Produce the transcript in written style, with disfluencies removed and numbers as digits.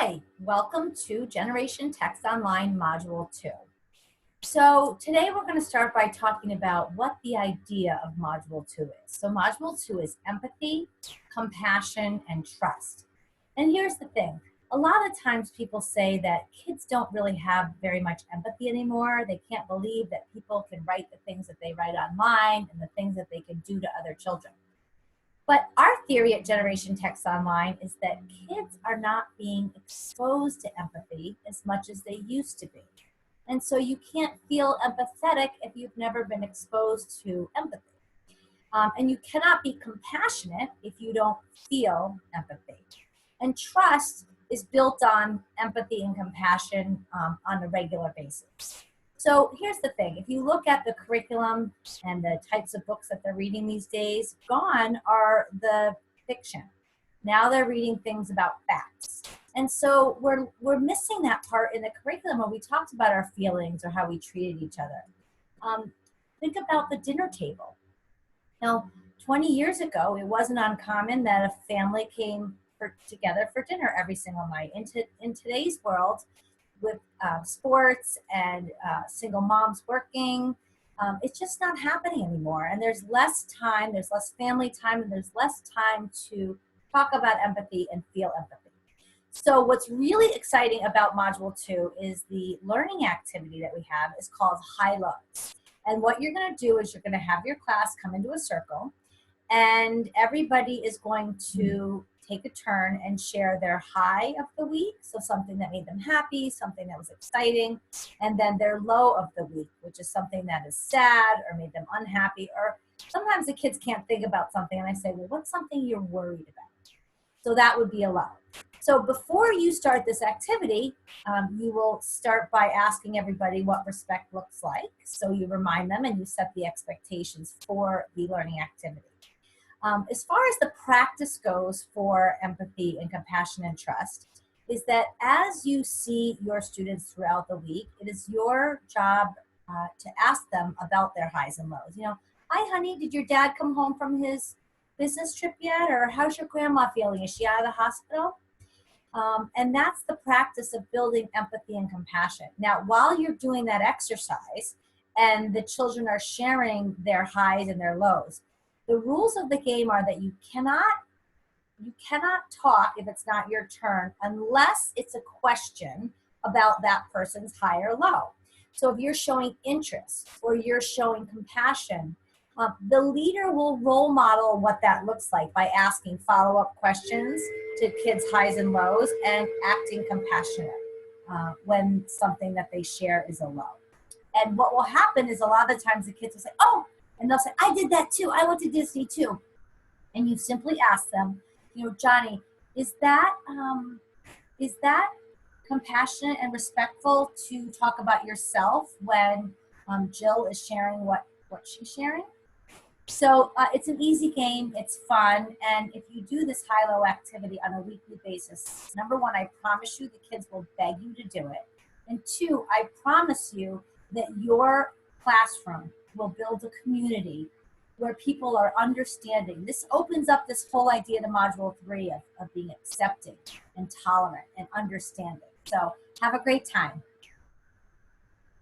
Hi, welcome to Generation Text Online Module 2. So today we're going to start by talking about what the idea of Module 2 is. So Module 2 is empathy, compassion, and trust. And here's the thing. A lot of times people say that kids don't really have very much empathy anymore. They can't believe that people can write the things that they write online and the things that they can do to other children. But our theory at Generation Text Online is that kids are not being exposed to empathy as much as they used to be. And so you can't feel empathetic if you've never been exposed to empathy. And you cannot be compassionate if you don't feel empathy. And trust is built on empathy and compassion on a regular basis. So here's the thing, if you look at the curriculum and the types of books that they're reading these days, gone are the fiction. Now they're reading things about facts. And so we're missing that part in the curriculum when we talked about our feelings or how we treated each other. Think about the dinner table. Now, 20 years ago, it wasn't uncommon that a family came together for dinner every single night. In today's world, with sports and single moms working, it's just not happening anymore. And there's less time, there's less family time, and there's less time to talk about empathy and feel empathy. So what's really exciting about Module 2 is the learning activity that we have is called High Lows. And what you're going to do is you're going to have your class come into a circle, and everybody is going to take a turn and share their high of the week, so something that made them happy, something that was exciting, and then their low of the week, which is something that is sad or made them unhappy, or sometimes the kids can't think about something, and I say, well, what's something you're worried about? So that would be a low. So before you start this activity, you will start by asking everybody what respect looks like. So you remind them and you set the expectations for the learning activity. As far as the practice goes for empathy and compassion and trust, is that as you see your students throughout the week, it is your job to ask them about their highs and lows. You know, hi honey, did your dad come home from his business trip yet? Or how's your grandma feeling? Is she out of the hospital? And that's the practice of building empathy and compassion. Now, while you're doing that exercise and the children are sharing their highs and their lows, the rules of the game are that you cannot talk if it's not your turn unless it's a question about that person's high or low. So if you're showing interest or you're showing compassion, the leader will role model what that looks like by asking follow-up questions to kids' highs and lows and acting compassionate when something that they share is a low. And what will happen is a lot of the times the kids will say, oh, and they'll say, I did that too. I went to Disney too. And you simply ask them, you know, Johnny, is that compassionate and respectful to talk about yourself when Jill is sharing what she's sharing? So it's an easy game, it's fun, and if you do this high-low activity on a weekly basis, number one, I promise you the kids will beg you to do it. And two, I promise you that your classroom will build a community where people are understanding. This opens up this whole idea to Module 3 of being accepting and tolerant and understanding. So have a great time.